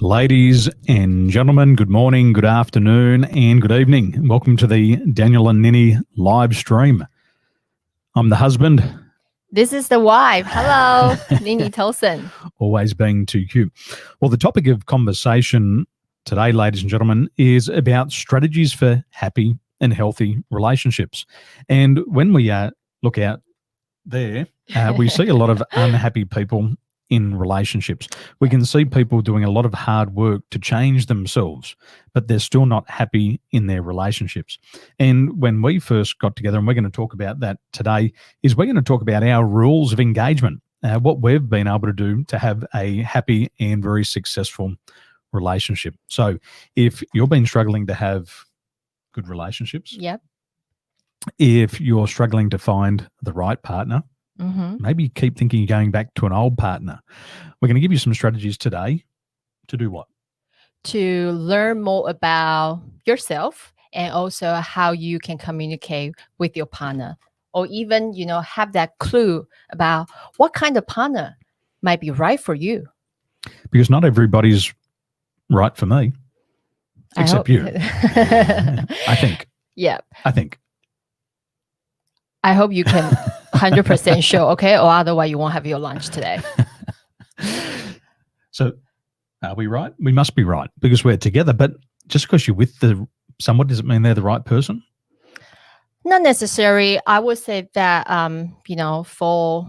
Ladies and gentlemen, good morning, good afternoon, and good evening. Welcome to the Daniel and Ninny live stream. I'm the husband. This is the wife. Hello, Ninny Tolson. Always being too cute. Well, the topic of conversation today, ladies and gentlemen, is about strategies for happy and healthy relationships. And when we look out there, we see a lot of unhappy people in relationships. We can see people doing a lot of hard work to change themselves, but they're still not happy in their relationships. And when we first got together, and we're going to talk about that today, is we're going to talk about our rules of engagement, what we've been able to do to have a happy and very successful relationship. So if you've been struggling to have good relationships, Yep. if you're struggling to find the right partner, maybe you keep thinking you're going back to an old partner. We're going to give you some strategies today to do what? To learn more about yourself and also how you can communicate with your partner, or even, have that clue about what kind of partner might be right for you. Because not everybody's right for me, except you. I think. Yeah. I think. I hope you can 100% show, okay? Or otherwise you won't have your lunch today. So are we right? We must be right because we're together. But just because you're with someone, does it mean they're the right person? Not necessarily. I would say that, for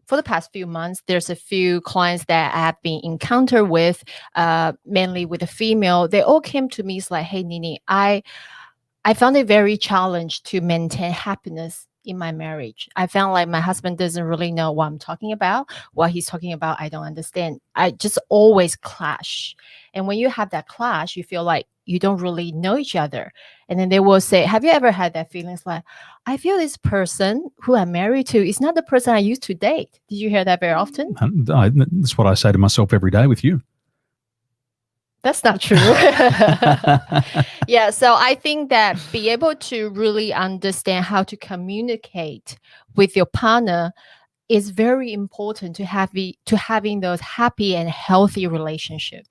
the past few months, there's a few clients that I have been encountered with, mainly with a female. They all came to me, it's like, hey, Ninny, I found it very challenging to maintain happiness in my marriage. I found like my husband doesn't really know what I'm talking about. What he's talking about, I don't understand. I just always clash. And when you have that clash, you feel like you don't really know each other. And then they will say, have you ever had that feeling? It's like, I feel this person who I'm married to is not the person I used to date. Did you hear that very often? That's what I say to myself every day with you. That's not true. Yeah. So I think that be able to really understand how to communicate with your partner is very important to having those happy and healthy relationships.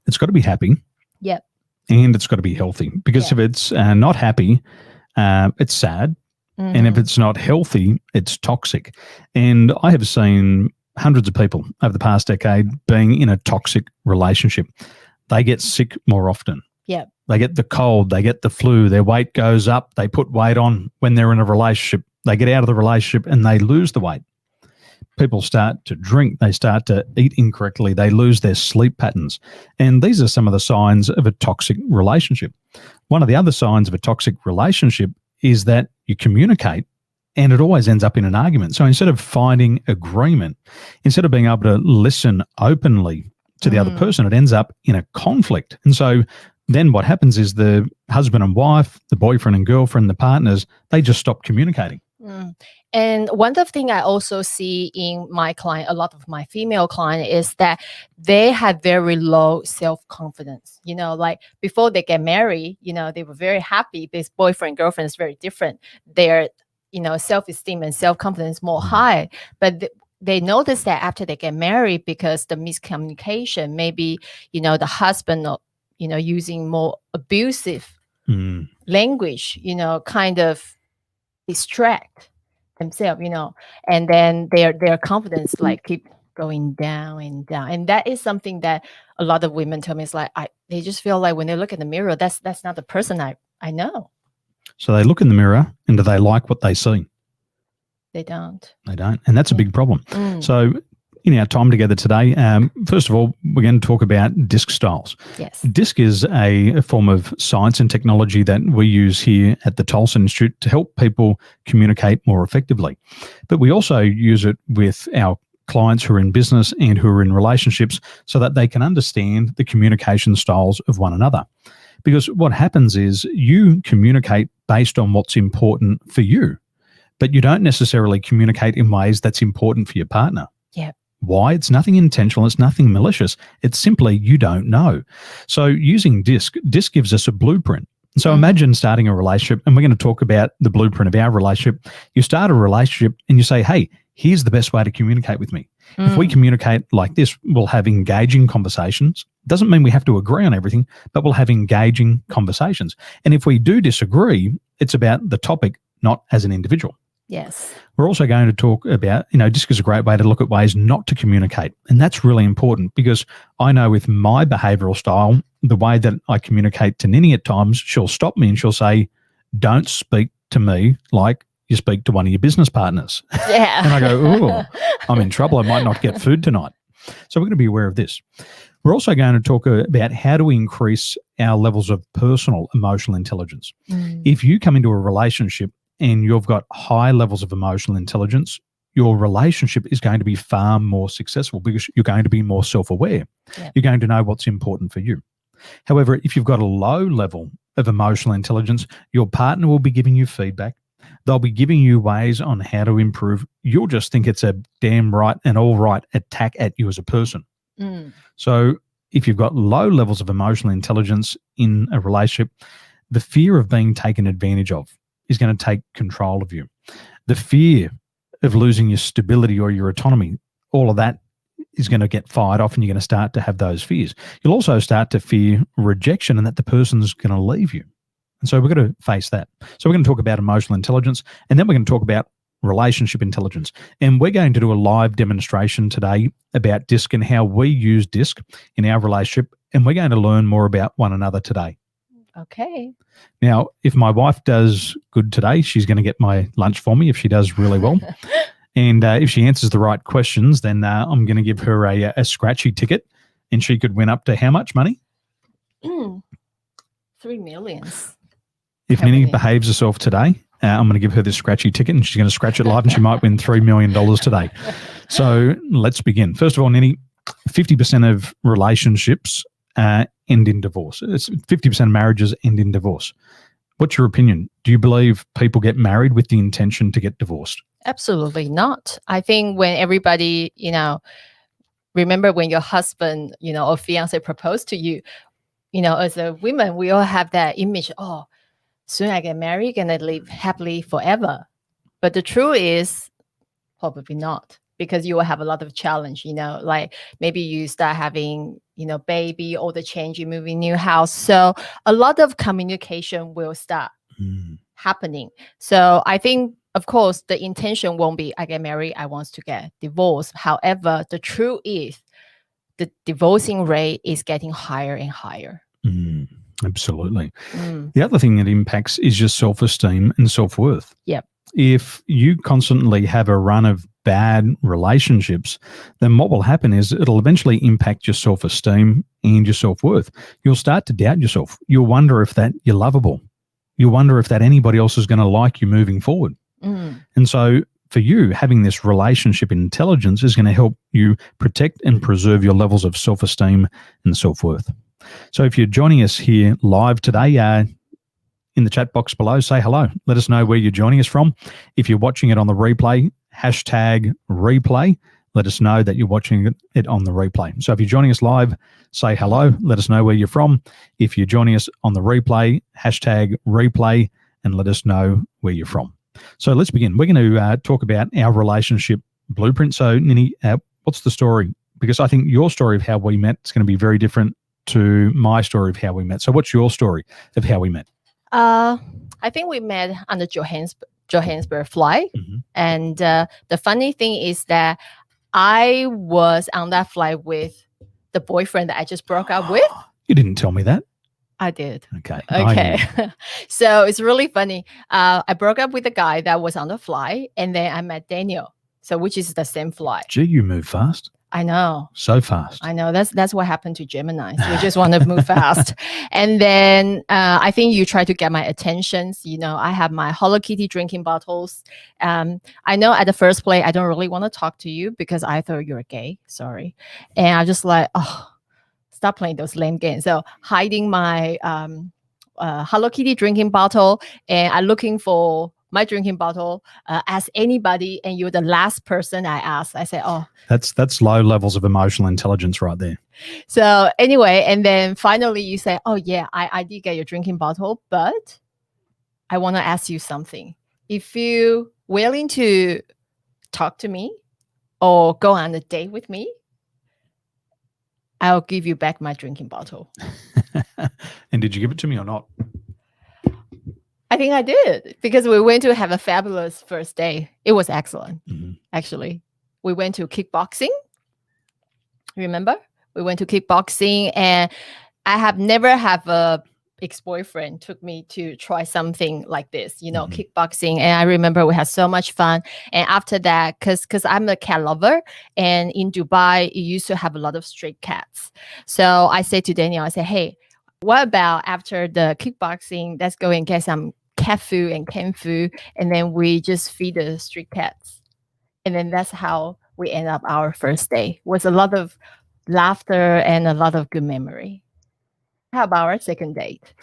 It's got to be happy. Yep. And it's got to be healthy, because if it's not happy, it's sad. And if it's not healthy, it's toxic. And I have seen hundreds of people over the past decade being in a toxic relationship. They get sick more often. Yeah. They get the cold, they get the flu, their weight goes up, they put weight on when they're in a relationship. They get out of the relationship and they lose the weight. People start to drink, they start to eat incorrectly, they lose their sleep patterns. And these are some of the signs of a toxic relationship. One of the other signs of a toxic relationship is that you communicate and it always ends up in an argument. So instead of finding agreement, instead of being able to listen openly to the other person, it ends up in a conflict. And so then what happens is the husband and wife, the boyfriend and girlfriend, the partners, they just stop communicating. And one of the things I also see in my client, a lot of my female client, is that they have very low self-confidence. Like before they get married, they were very happy. This boyfriend, girlfriend is very different. Their, self-esteem and self-confidence more high. But they notice that after they get married, because the miscommunication, maybe, the husband, using more abusive language, kind of distract themselves, and then their confidence like keep going down and down. And that is something that a lot of women tell me, is like, they just feel like when they look in the mirror, that's not the person I know. So they look in the mirror and do they like what they see? They don't. And that's a big problem. So in our time together today, first of all, we're going to talk about DISC styles. Yes. DISC is a form of science and technology that we use here at the Tolson Institute to help people communicate more effectively. But we also use it with our clients who are in business and who are in relationships so that they can understand the communication styles of one another. Because what happens is you communicate based on what's important for you, but you don't necessarily communicate in ways that's important for your partner. Yeah. Why? It's nothing intentional. It's nothing malicious. It's simply you don't know. So using DISC gives us a blueprint. So imagine starting a relationship, and we're going to talk about the blueprint of our relationship. You start a relationship and you say, hey, here's the best way to communicate with me. If we communicate like this, we'll have engaging conversations. Doesn't mean we have to agree on everything, but we'll have engaging conversations. And if we do disagree, it's about the topic, not as an individual. Yes. We're also going to talk about, DISC is a great way to look at ways not to communicate. And that's really important because I know with my behavioral style, the way that I communicate to Nini at times, she'll stop me and she'll say, don't speak to me like you speak to one of your business partners. Yeah. And I go, oh, I'm in trouble. I might not get food tonight. So we're going to be aware of this. We're also going to talk about how to increase our levels of personal emotional intelligence. If you come into a relationship and you've got high levels of emotional intelligence, your relationship is going to be far more successful because you're going to be more self-aware. Yeah. You're going to know what's important for you. However, if you've got a low level of emotional intelligence, your partner will be giving you feedback. They'll be giving you ways on how to improve. You'll just think it's a damn right and all right attack at you as a person. So if you've got low levels of emotional intelligence in a relationship, the fear of being taken advantage of is going to take control of you. The fear of losing your stability or your autonomy, all of that is going to get fired off and you're going to start to have those fears. You'll also start to fear rejection and that the person's going to leave you. And so we're going to face that. So we're going to talk about emotional intelligence and then we're going to talk about relationship intelligence. And we're going to do a live demonstration today about DISC and how we use DISC in our relationship. And we're going to learn more about one another today. Okay. Now, if my wife does good today, she's going to get my lunch for me if she does really well. And if she answers the right questions, then I'm going to give her a scratchy ticket and she could win up to how much money? 3 million. If Nini behaves herself today, I'm going to give her this scratchy ticket and she's going to scratch it live and she might win $3 million today. So let's begin. First of all, Nini, 50% of relationships end in divorce. It's 50% of marriages end in divorce. What's your opinion? Do you believe people get married with the intention to get divorced? Absolutely not. I think when everybody, remember when your husband, or fiance proposed to you, as a woman, we all have that image, soon I get married, gonna live happily forever. But the truth is probably not, because you will have a lot of challenge, like maybe you start having, baby, or the change, you move in new house. So a lot of communication will start happening. So I think, of course, the intention won't be, I get married, I want to get divorced. However, the truth is the divorcing rate is getting higher and higher. Absolutely. The other thing that impacts is your self-esteem and self-worth. Yep. If you constantly have a run of bad relationships, then what will happen is it'll eventually impact your self-esteem and your self-worth. You'll start to doubt yourself. You'll wonder if that you're lovable. You'll wonder if that anybody else is going to like you moving forward. And so for you, having this relationship intelligence is going to help you protect and preserve your levels of self-esteem and self-worth. So if you're joining us here live today, in the chat box below, say hello. Let us know where you're joining us from. If you're watching it on the replay, #replay. Let us know that you're watching it on the replay. So if you're joining us live, say hello. Let us know where you're from. If you're joining us on the replay, #replay, and let us know where you're from. So let's begin. We're going to talk about our relationship blueprint. So Nini, what's the story? Because I think your story of how we met is going to be very different to my story of how we met. So what's your story of how we met? I think we met on the Johannesburg flight. And the funny thing is that I was on that flight with the boyfriend that I just broke up with. You didn't tell me that. I did. Okay. So it's really funny. I broke up with the guy that was on the flight, and then I met Daniel, which is the same flight. Gee, you move fast. I know. So fast. I know. That's what happened to Gemini. We just want to move fast. And then I think you try to get my attention. I have my Hello Kitty drinking bottles. I know at the first place, I don't really want to talk to you because I thought you were gay. Sorry. And I'm just like, stop playing those lame games. So hiding my Hello Kitty drinking bottle, and I'm looking for my drinking bottle, ask anybody, and you're the last person I asked. I said, that's low levels of emotional intelligence right there. So anyway, and then finally you say, I did get your drinking bottle, but I want to ask you something. If you're willing to talk to me, or go on a date with me, I'll give you back my drinking bottle. And did you give it to me or not? I think I did, because we went to have a fabulous first day. It was excellent, actually. We went to kickboxing. Remember? We went to kickboxing, and I have never have a ex-boyfriend took me to try something like this, kickboxing. And I remember we had so much fun. And after that, because I'm a cat lover, and in Dubai, you used to have a lot of stray cats. So I said to Daniel, I said, hey, what about after the kickboxing, let's go and get some cat food and canned food, and then we just feed the street cats. And then that's how we end up our first day. It was a lot of laughter and a lot of good memory. How about our second date?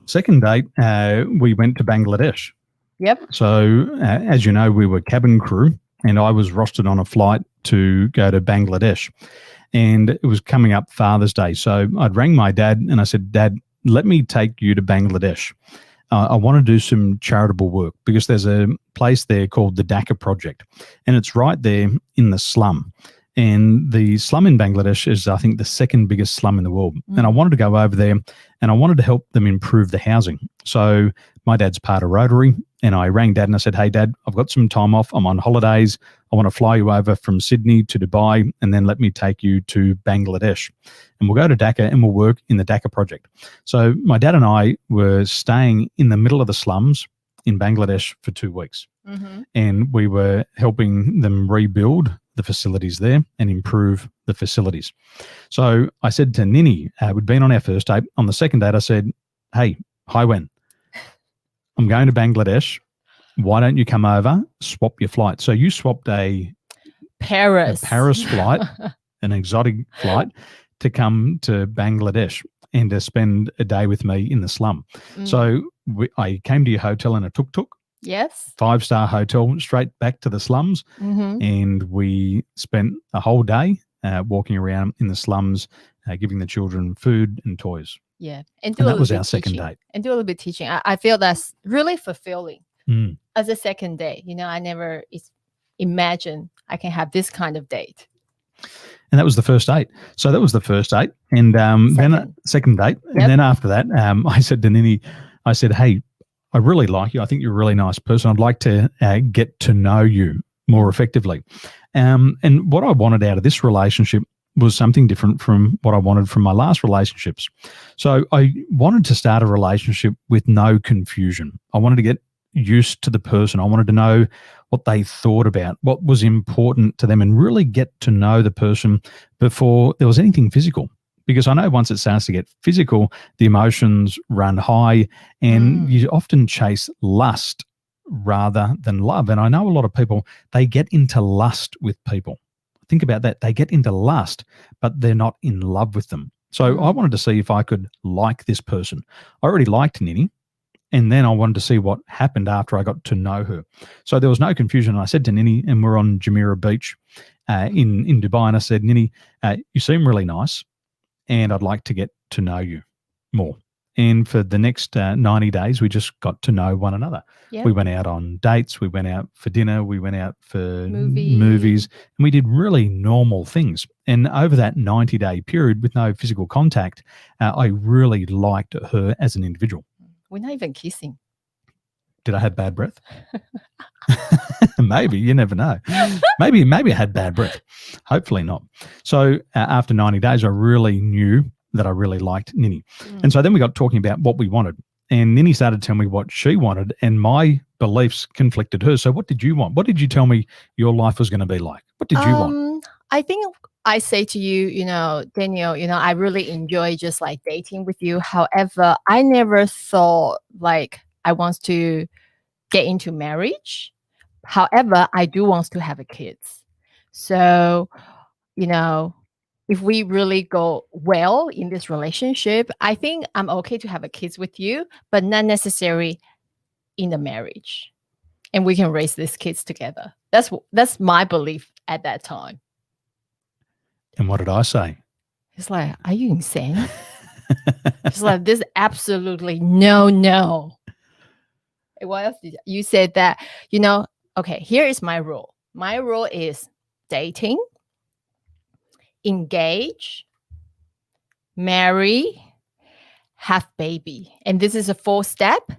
Second date, we went to Bangladesh. Yep. So, as you know, we were cabin crew, and I was rostered on a flight to go to Bangladesh. And it was coming up Father's Day. So I'd rang my dad and I said, Dad, let me take you to Bangladesh. I want to do some charitable work, because there's a place there called the Dhaka Project, and it's right there in the slum. And the slum in Bangladesh is, I think, the second biggest slum in the world. And I wanted to go over there, and I wanted to help them improve the housing. So my dad's part of Rotary, and I rang Dad and I said, hey, Dad, I've got some time off. I'm on holidays. I want to fly you over from Sydney to Dubai, and then let me take you to Bangladesh. And we'll go to Dhaka and we'll work in the Dhaka Project. So my dad and I were staying in the middle of the slums in Bangladesh for 2 weeks. And we were helping them rebuild the facilities there and improve the facilities. So I said to Nini, we'd been on our first date. On the second date, I said, hey, hi, Wen, I'm going to Bangladesh. Why don't you come over, swap your flight? So you swapped a Paris flight, an exotic flight, to come to Bangladesh and to spend a day with me in the slum. So I came to your hotel in a tuk-tuk. Yes. 5-star hotel, straight back to the slums. And we spent a whole day walking around in the slums, giving the children food and toys. Yeah. And that was our second date. And do a little bit teaching. I feel that's really fulfilling as a second date. I never imagined I can have this kind of date. And that was the first date. So that was the first date. And then second date. Yep. And then after that, I said to Nini, I said, hey, I really like you. I think you're a really nice person. I'd like to get to know you more effectively. And what I wanted out of this relationship was something different from what I wanted from my last relationships. So I wanted to start a relationship with no confusion. I wanted to get used to the person. I wanted to know what they thought about, what was important to them, and really get to know the person before there was anything physical. Because I know once it starts to get physical, the emotions run high, and you often chase lust rather than love. And I know a lot of people, they get into lust with people. Think about that. They get into lust, but they're not in love with them. So I wanted to see if I could like this person. I already liked Nini, and then I wanted to see what happened after I got to know her. So there was no confusion. I said to Nini, and we're on Jumeirah Beach in Dubai, and I said, Nini, you seem really nice, and I'd like to get to know you more. And for the next 90 days, we just got to know one another. Yep. We went out on dates. We went out for dinner. We went out for movies. And we did really normal things. And over that 90-day period with no physical contact, I really liked her as an individual. We're not even kissing. Did I have bad breath? Maybe. You never know. Maybe I had bad breath. Hopefully not. So after 90 days, I really knew that I really liked Nini. And so then we got talking about what we wanted. And Nini started telling me what she wanted, and my beliefs conflicted hers. So what did you want? What did you tell me your life was going to be like? What did you want? I think I say to you, Daniel, I really enjoy just like dating with you. However, I never thought like I want to get into marriage. However, I do want to have a kids. So, if we really go well in this relationship, I think I'm okay to have a kids with you, but not necessarily in the marriage. And we can raise these kids together. That's my belief at that time. And what did I say? It's like, are you insane? It's like, this absolutely no. What else did you said that, okay, here is my rule. My rule is dating, engage, marry, have baby. And this is a 4-step.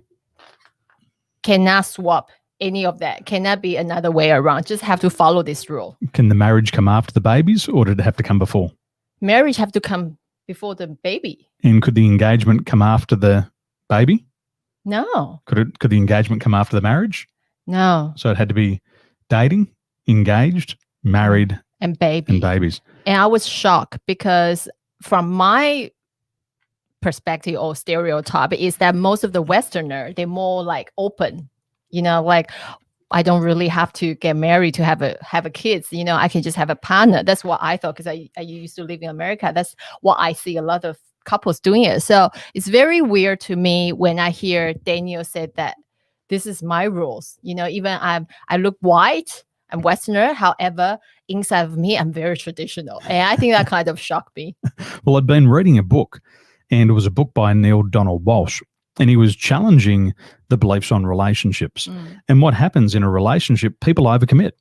Cannot swap any of that. Cannot be another way around. Just have to follow this rule. Can the marriage come after the babies, or did it have to come before? Marriage have to come before the baby. And could the engagement come after the baby? No. Could the engagement come after the marriage? No. So it had to be dating, engaged, married, And baby. and babies. And I was shocked because from my perspective or stereotype is that most of the Westerner, they're more like open, like I don't really have to get married to have a kids, I can just have a partner. That's what I thought, because I used to live in America. That's what I see a lot of couples doing it. So it's very weird to me when I hear Daniel said that this is my rules. Even I look white, I'm Westerner. However, inside of me, I'm very traditional. And I think that kind of shocked me. Well, I'd been reading a book, and it was a book by Neil Donald Walsh, and he was challenging the beliefs on relationships. And what happens in a relationship, people overcommit.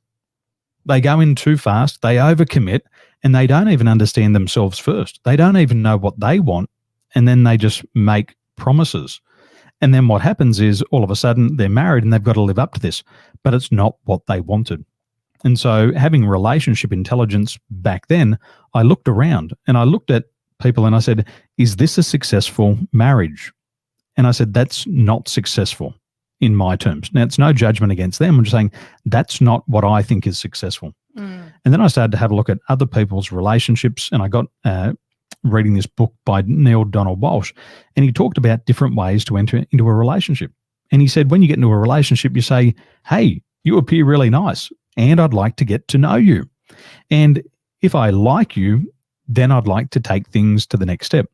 They go in too fast, they overcommit, and they don't even understand themselves first. They don't even know what they want, and then they just make promises. And then what happens is all of a sudden they're married and they've got to live up to this, but it's not what they wanted. And so having relationship intelligence back then, I looked around and I looked at people and I said, is this a successful marriage? And I said, that's not successful in my terms. Now, it's no judgment against them. I'm just saying that's not what I think is successful. And then I started to have a look at other people's relationships, and I got reading this book by Neil Donald Walsh, and he talked about different ways to enter into a relationship. And he said, when you get into a relationship, you say, hey, you appear really nice, and I'd like to get to know you. And if I like you, then I'd like to take things to the next step.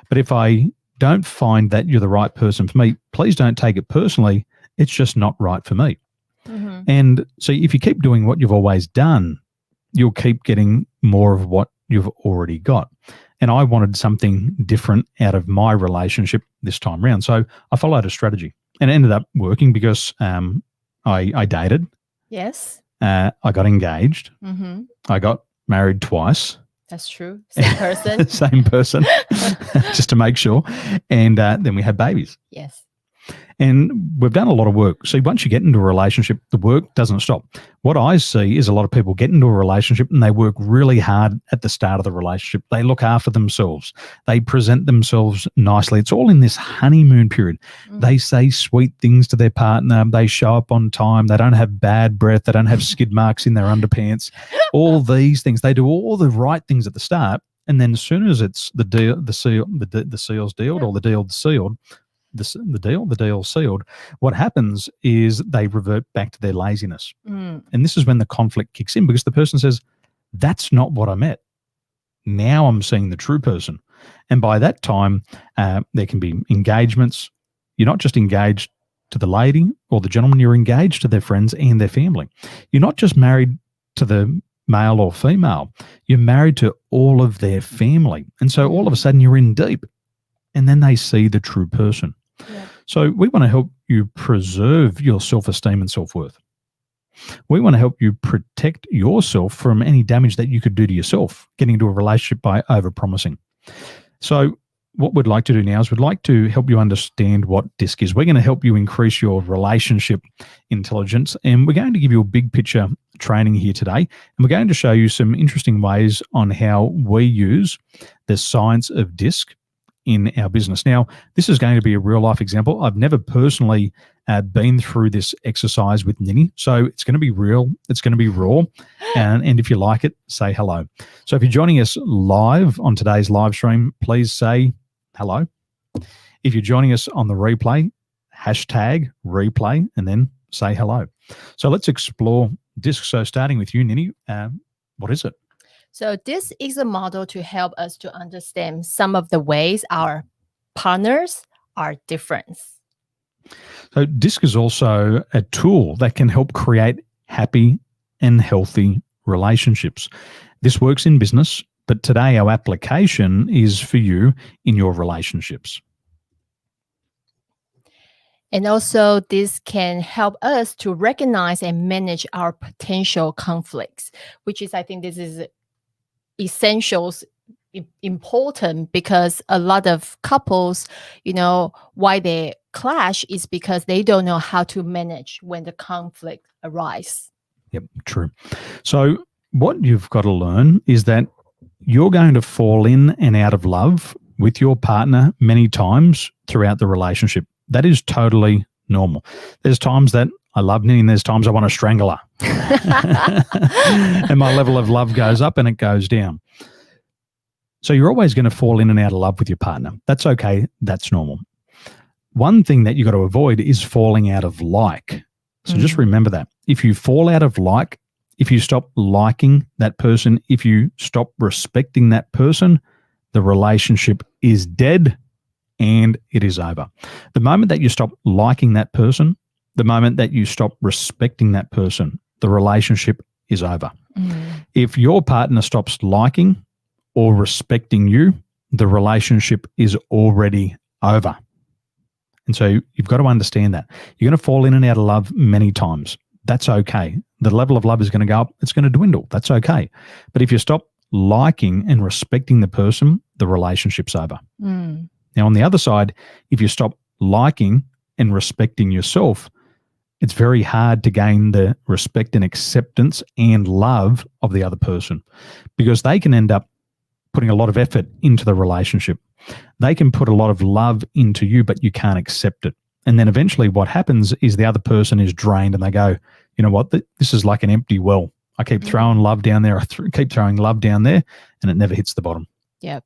But if I don't find that you're the right person for me, please don't take it personally. It's just not right for me. And so if you keep doing what you've always done, you'll keep getting more of what you've already got. And I wanted something different out of my relationship this time around. So I followed a strategy, and it ended up working because I dated. Yes. I got engaged. I got married twice. That's true. Same person. Same person, just to make sure. And then we had babies. Yes. And we've done a lot of work. See, once you get into a relationship, the work doesn't stop. What I see is a lot of people get into a relationship and they work really hard at the start of the relationship. They look after themselves. They present themselves nicely. It's all in this honeymoon period. They say sweet things to their partner. They show up on time. They don't have bad breath. They don't have skid marks in their underpants. All these things. They do all the right things at the start. And then as soon as it's the seal's dealed, or the deal's sealed, the deal sealed, what happens is they revert back to their laziness. And this is when the conflict kicks in, because the person says, that's not what I met. Now I'm seeing the true person. And by that time, there can be engagements. You're not just engaged to the lady or the gentleman, you're engaged to their friends and their family. You're not just married to the male or female, you're married to all of their family. And so all of a sudden you're in deep, and then they see the true person. Yeah. So we want to help you preserve your self-esteem and self-worth. We want to help you protect yourself from any damage that you could do to yourself getting into a relationship by over-promising. So what we'd like to do now is we'd like to help you understand what DISC is. We're going to help you increase your relationship intelligence, and we're going to give you a big picture training here today, and we're going to show you some interesting ways on how we use the science of DISC in our business. Now, this is going to be a real life example. I've never personally been through this exercise with Nini, so it's going to be real. It's going to be raw. And if you like it, say hello. So if you're joining us live on today's live stream, please say hello. If you're joining us on the replay, hashtag replay, and then say hello. So let's explore DISC. So starting with you, Nini, what is it? So this is a model to help us to understand some of the ways our partners are different. So DISC is also a tool that can help create happy and healthy relationships. This works in business, but today our application is for you in your relationships. And also, this can help us to recognize and manage our potential conflicts, which is, I think, this is essentials important because a lot of couples, why they clash is because they don't know how to manage when the conflict arises. Yep, true. So what you've got to learn is that you're going to fall in and out of love with your partner many times throughout the relationship. That is totally normal. There's times that I love Nini and there's times I want to strangle her. And my level of love goes up and it goes down. So you're always going to fall in and out of love with your partner. That's okay. That's normal. One thing that you got to avoid is falling out of like. So just remember that. If you fall out of like, if you stop liking that person, if you stop respecting that person, the relationship is dead and it is over. The moment that you stop liking that person, the moment that you stop respecting that person, the relationship is over. If your partner stops liking or respecting you, the relationship is already over. And so you've got to understand that. You're going to fall in and out of love many times. That's okay. The level of love is going to go up. It's going to dwindle. That's okay. But if you stop liking and respecting the person, the relationship's over. Now, on the other side, if you stop liking and respecting yourself, it's very hard to gain the respect and acceptance and love of the other person because they can end up putting a lot of effort into the relationship. They can put a lot of love into you, but you can't accept it. And then eventually what happens is the other person is drained and they go, you know what, this is like an empty well. I keep throwing love down there. I keep throwing love down there and it never hits the bottom. Yep.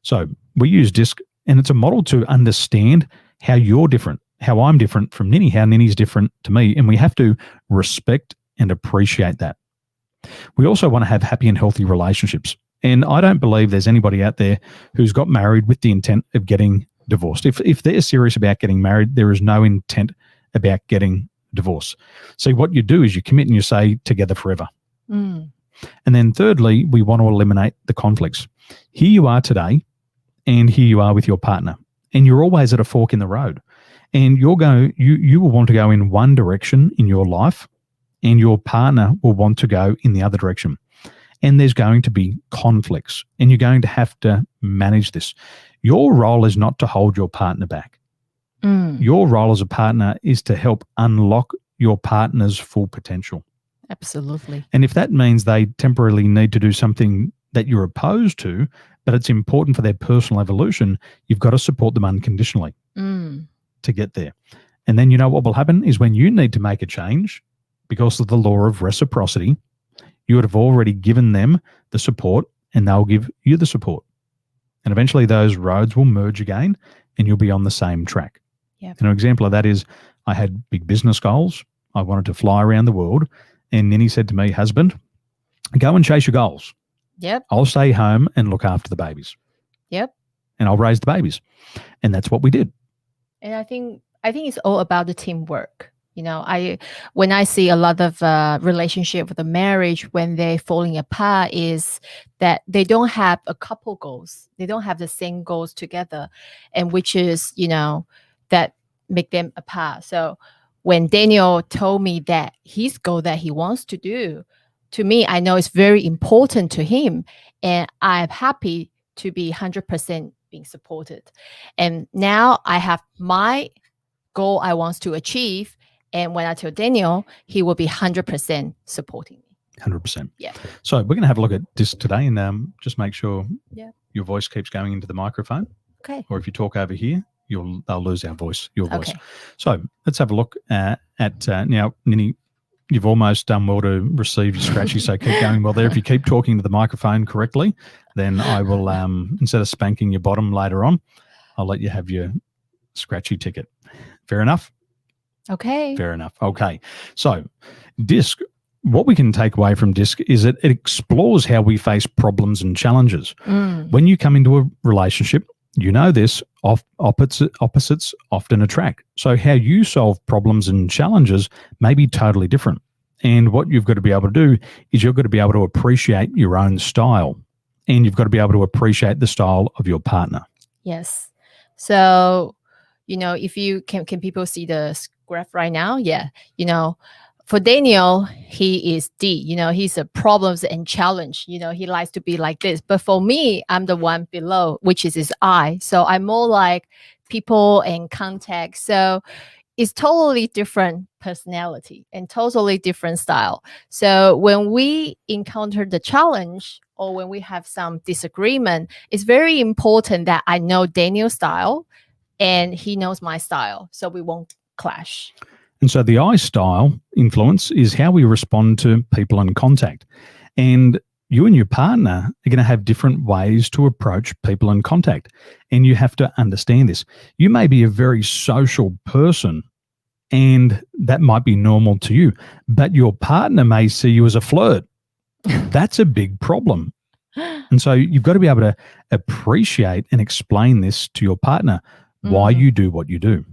So we use DISC and it's a model to understand how you're different, how I'm different from Nini, how Nini's different to me. And we have to respect and appreciate that. We also want to have happy and healthy relationships. And I don't believe there's anybody out there who's got married with the intent of getting divorced. If they're serious about getting married, there is no intent about getting divorced. So what you do is you commit and you say together forever. And then thirdly, we want to eliminate the conflicts. Here you are today and here you are with your partner and you're always at a fork in the road and you will want to go in one direction in your life and your partner will want to go in the other direction. And there's going to be conflicts and you're going to have to manage this. Your role is not to hold your partner back. Your role as a partner is to help unlock your partner's full potential. Absolutely. And if that means they temporarily need to do something that you're opposed to, but it's important for their personal evolution, you've got to support them unconditionally to get there. And then you know what will happen is when you need to make a change because of the law of reciprocity, you would have already given them the support and they'll give you the support. And eventually those roads will merge again and you'll be on the same track. Yep. And an example of that is I had big business goals. I wanted to fly around the world. And Nini said to me, husband, go and chase your goals. Yep. I'll stay home and look after the babies. Yep. And I'll raise the babies. And that's what we did. And I think it's all about the teamwork. When I see a lot of relationship with a marriage when they're falling apart is that they don't have a couple goals. They don't have the same goals together, and which is that make them apart. So when Daniel told me that his goal that he wants to do, to me, I know it's very important to him, and I'm happy to be 100% being supported. And now I have my goal I want to achieve. And when I tell Daniel, he will be 100% supporting me. 100%. Yeah. So we're going to have a look at this today and just make sure your voice keeps going into the microphone. Okay. Or if you talk over here, they'll lose your voice. Okay. So let's have a look at now, Nini, you've almost done well to receive your scratchy, so keep going well there. If you keep talking to the microphone correctly, then I will, instead of spanking your bottom later on, I'll let you have your scratchy ticket. Fair enough? Okay. Fair enough. Okay. So DISC, what we can take away from DISC is that it explores how we face problems and challenges. When you come into a relationship, you know this, opposites often attract. So how you solve problems and challenges may be totally different. And what you've got to be able to do is you've got to be able to appreciate your own style, and you've got to be able to appreciate the style of your partner. Yes. So, if you can people see the graph right now? Yeah. For Daniel, he is D, he's a problems and challenge, he likes to be like this. But for me, I'm the one below, which is his I. So I'm more like people and context. So it's totally different personality and totally different style. So when we encounter the challenge or when we have some disagreement, it's very important that I know Daniel's style and he knows my style, so we won't clash. And so the I style influence is how we respond to people in contact. And you and your partner are going to have different ways to approach people in contact. And you have to understand this. You may be a very social person and that might be normal to you, but your partner may see you as a flirt. That's a big problem. And so you've got to be able to appreciate and explain this to your partner, why you do what you do.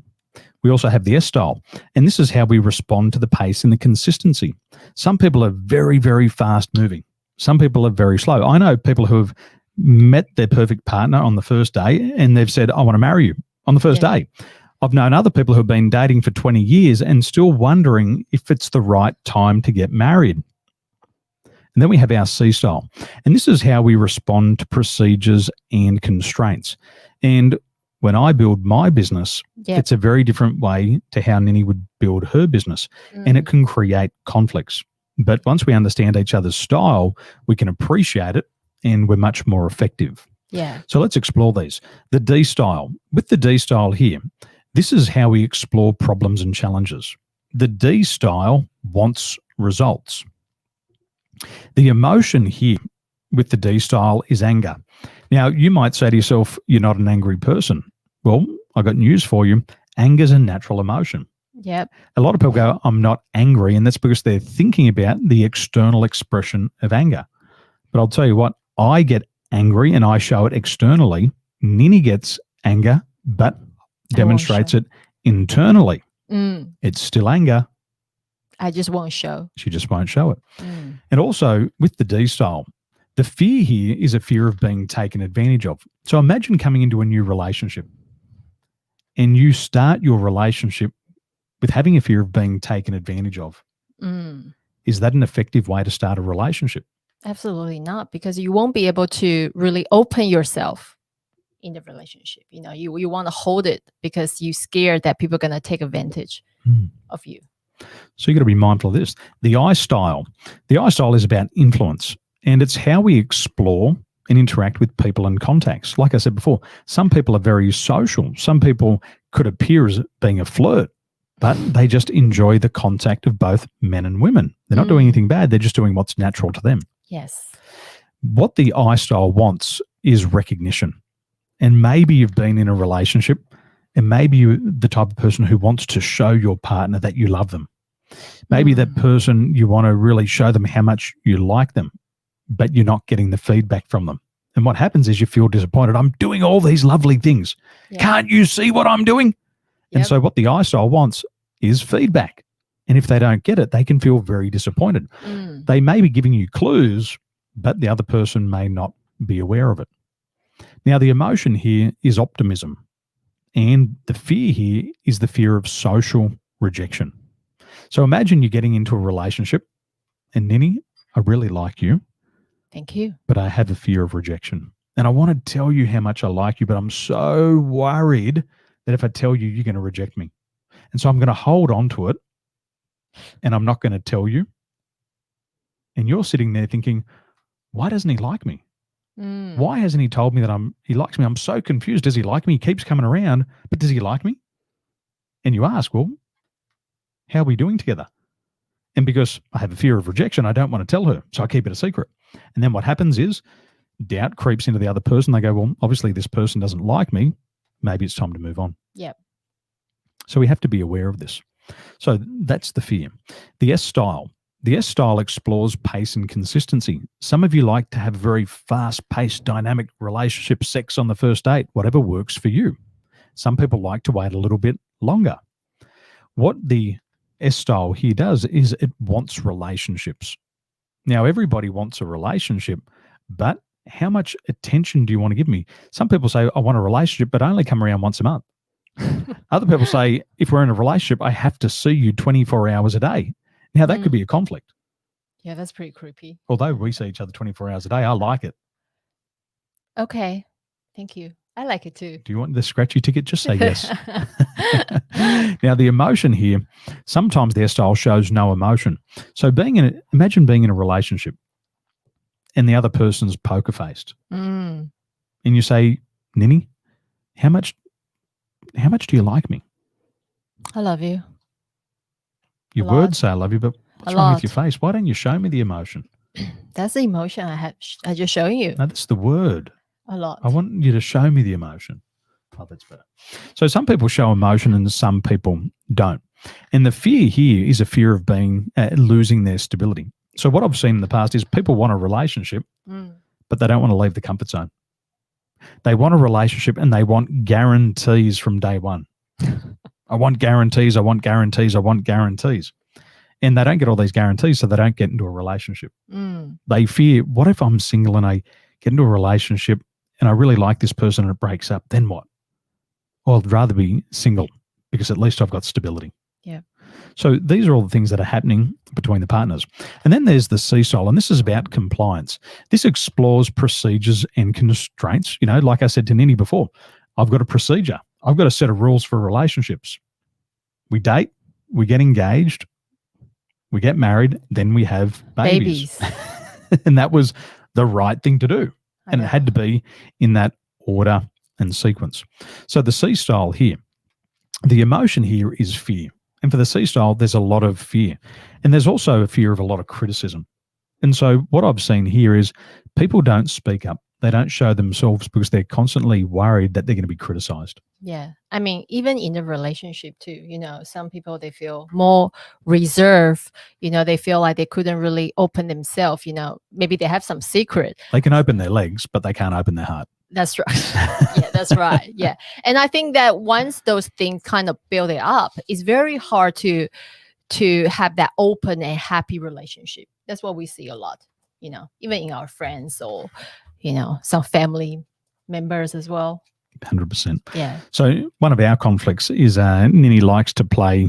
We also have the S style, and this is how we respond to the pace and the consistency. Some people are very, very fast moving. Some people are very slow. I know people who have met their perfect partner on the first day and they've said, I want to marry you on the first day. I've known other people who have been dating for 20 years and still wondering if it's the right time to get married. And then we have our C style, and this is how we respond to procedures and constraints. And when I build my business, it's a very different way to how Nini would build her business, and it can create conflicts. But once we understand each other's style, we can appreciate it and we're much more effective. Yeah. So let's explore these. The D style. With the D style here, this is how we explore problems and challenges. The D style wants results. The emotion here with the D style is anger. Now, you might say to yourself, you're not an angry person. Well, I got news for you. Anger is a natural emotion. Yep. A lot of people go, I'm not angry, and that's because they're thinking about the external expression of anger. But I'll tell you what, I get angry and I show it externally. Nini gets anger, but demonstrates it internally. It's still anger. I just won't show. She just won't show it. And also with the D style, the fear here is a fear of being taken advantage of. So imagine coming into a new relationship and you start your relationship with having a fear of being taken advantage of. Is that an effective way to start a relationship? Absolutely not, because you won't be able to really open yourself in the relationship. You want to hold it because you're scared that people are going to take advantage of you. So you've got to be mindful of this. The I style. The I style is about influence, and it's how we explore and interact with people and contacts. Like I said before, some people are very social. Some people could appear as being a flirt, but they just enjoy the contact of both men and women. They're not doing anything bad. They're just doing what's natural to them. Yes. What the I style wants is recognition. And maybe you've been in a relationship and maybe you're the type of person who wants to show your partner that you love them. Maybe that person, you want to really show them how much you like them, but you're not getting the feedback from them. And what happens is you feel disappointed. I'm doing all these lovely things. Can't you see what I'm doing? And so what the I style wants is feedback. And if they don't get it, they can feel very disappointed. They may be giving you clues, but the other person may not be aware of it. Now, the emotion here is optimism. And the fear here is the fear of social rejection. So imagine you're getting into a relationship and Nini, I really like you. Thank you. But I have a fear of rejection. And I want to tell you how much I like you, but I'm so worried that if I tell you, you're going to reject me. And so I'm going to hold on to it and I'm not going to tell you. And you're sitting there thinking, why doesn't he like me? Why hasn't he told me that he likes me? I'm so confused. Does he like me? He keeps coming around, but does he like me? And you ask, well, how are we doing together? And because I have a fear of rejection, I don't want to tell her. So I keep it a secret. And then what happens is doubt creeps into the other person. They go, well, obviously this person doesn't like me. Maybe it's time to move on. Yep. So we have to be aware of this. So that's the fear. The S style. The S style explores pace and consistency. Some of you like to have very fast-paced, dynamic relationship, sex on the first date, whatever works for you. Some people like to wait a little bit longer. What the S style here does is it wants relationships. Now, everybody wants a relationship, but how much attention do you want to give me? Some people say, I want a relationship, but only come around once a month. Other people say, if we're in a relationship, I have to see you 24 hours a day. Now, that could be a conflict. Yeah, that's pretty creepy. Although we see each other 24 hours a day, I like it. Okay. Thank you. I like it too. Do you want the scratchy ticket? Just say yes. Now, the emotion here, sometimes their style shows no emotion. So imagine being in a relationship and the other person's poker faced. Mm. And you say, Ninny, how much do you like me? I love you. Your A lot. words say I love you, but what's A wrong lot. with your face? Why don't you show me the emotion? That's the emotion I just showing you. No, that's the word. A lot. I want you to show me the emotion. Oh, that's better. So some people show emotion and some people don't. And the fear here is a fear of being losing their stability. So what I've seen in the past is people want a relationship, but they don't want to leave the comfort zone. They want a relationship and they want guarantees from day one. I want guarantees, I want guarantees, I want guarantees. And they don't get all these guarantees, so they don't get into a relationship. They fear, what if I'm single and I get into a relationship and I really like this person and it breaks up? Then what? Well, I'd rather be single because at least I've got stability. Yeah. So these are all the things that are happening between the partners. And then there's the C style, and this is about compliance. This explores procedures and constraints. You know, like I said to Ninny before, I've got a procedure. I've got a set of rules for relationships. We date, we get engaged, we get married, then we have babies. And that was the right thing to do. And it had to be in that order and sequence. So the C style here, the emotion here is fear. And for the C style, there's a lot of fear. And there's also a fear of a lot of criticism. And so what I've seen here is people don't speak up. They don't show themselves because they're constantly worried that they're going to be criticized. Yeah. I mean, even in a relationship too, you know, some people, they feel more reserved, you know, they feel like they couldn't really open themselves, you know, maybe they have some secret. They can open their legs, but they can't open their heart. That's right. Yeah, that's right. Yeah. And I think that once those things kind of build it up, it's very hard to have that open and happy relationship. That's what we see a lot, you know, even in our friends or, you know, some family members as well. 100%. Yeah. So one of our conflicts is Ninny likes to play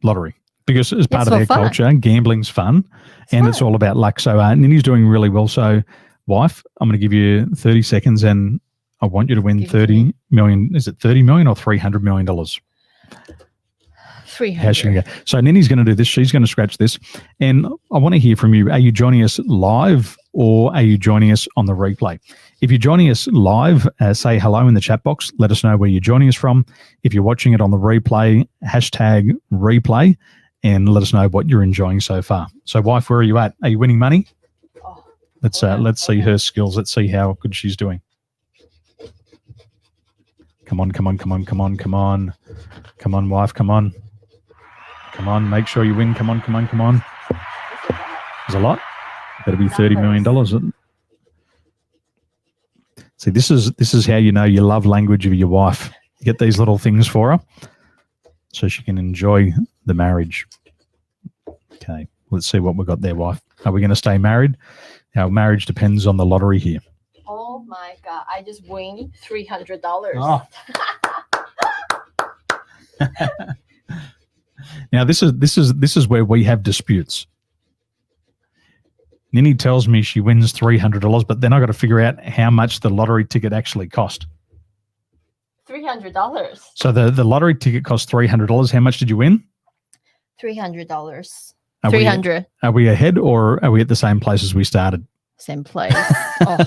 lottery because as part of their culture, gambling's fun and it's all about luck. So Ninny's doing really well. So wife, I'm going to give you 30 seconds and I want you to win 30 million. Is it 30 million or $300 million? 300. How's she going to go? So Ninny's going to do this. She's going to scratch this. And I want to hear from you. Are you joining us live or are you joining us on the replay? If you're joining us live, say hello in the chat box. Let us know where you're joining us from. If you're watching it on the replay, hashtag replay and let us know what you're enjoying so far. So wife, where are you at? Are you winning money? Let's see her skills. Let's see how good she's doing. Come on, come on, come on, come on, come on. Come on, wife, come on. Come on, make sure you win. Come on, come on, come on. There's a lot. Better be $30 million. See, this is how you know you love language of your wife. You get these little things for her so she can enjoy the marriage. Okay, let's see what we've got there, wife. Are we going to stay married? Our marriage depends on the lottery here. Oh my God, I just win $300. Oh. Now this is where we have disputes. Ninny tells me she wins $300, but then I got to figure out how much the lottery ticket actually cost. $300. So the lottery ticket cost $300. How much did you win? $300. Are 300. Are we ahead or are we at the same place as we started? Same place. Oh.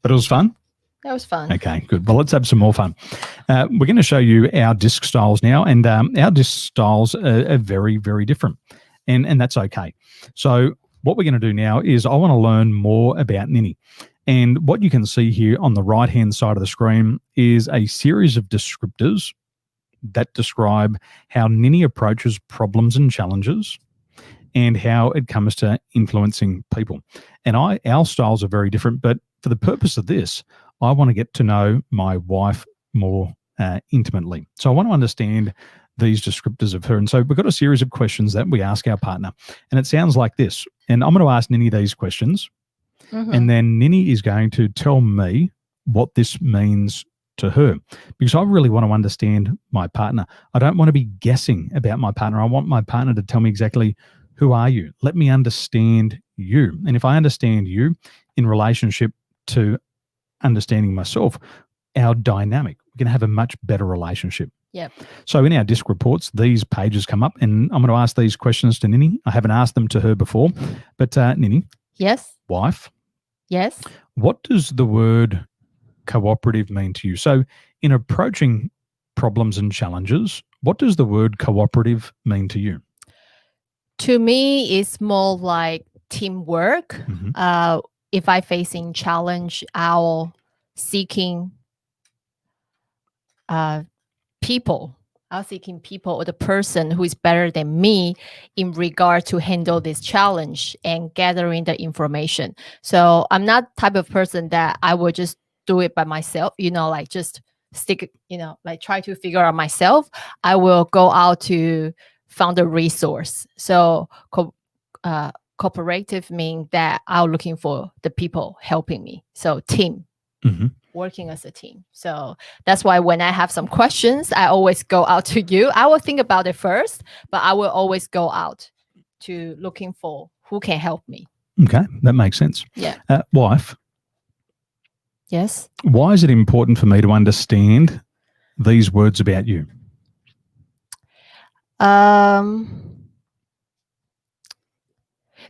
But it was fun? That was fun. Okay, good. Well, let's have some more fun. We're going to show you our disc styles now, and our disc styles are very, very different, and that's okay. So what we're going to do now is I want to learn more about Ninny. And what you can see here on the right-hand side of the screen is a series of descriptors that describe how Ninny approaches problems and challenges and how it comes to influencing people. And our styles are very different, but for the purpose of this, I want to get to know my wife more intimately. So I want to understand these descriptors of her. And so we've got a series of questions that we ask our partner. And it sounds like this. And I'm going to ask Ninny these questions. Mm-hmm. And then Ninny is going to tell me what this means to her, because I really want to understand my partner. I don't want to be guessing about my partner. I want my partner to tell me exactly, who are you? Let me understand you. And if I understand you in relationship to understanding myself, our dynamic, we're going to have a much better relationship. Yep. So in our disc reports, these pages come up, and I'm going to ask these questions to Nini. I haven't asked them to her before, but Nini, Yes. wife, Yes. what does the word cooperative mean to you? So in approaching problems and challenges, what does the word cooperative mean to you? To me, it's more like teamwork. Mhm. If I facing challenge, I'll seeking people. I'll seeking people or the person who is better than me in regard to handle this challenge and gathering the information. So I'm not type of person that I will just do it by myself, like just stick, like try to figure out myself. I will go out to find a resource. So cooperative means that I'm looking for the people helping me. So team. Mhm. Working as a team. So that's why when I have some questions, I always go out to you. I will think about it first, but I will always go out to looking for who can help me. Okay, that makes sense. Yeah. Wife, Yes. why is it important for me to understand these words about you?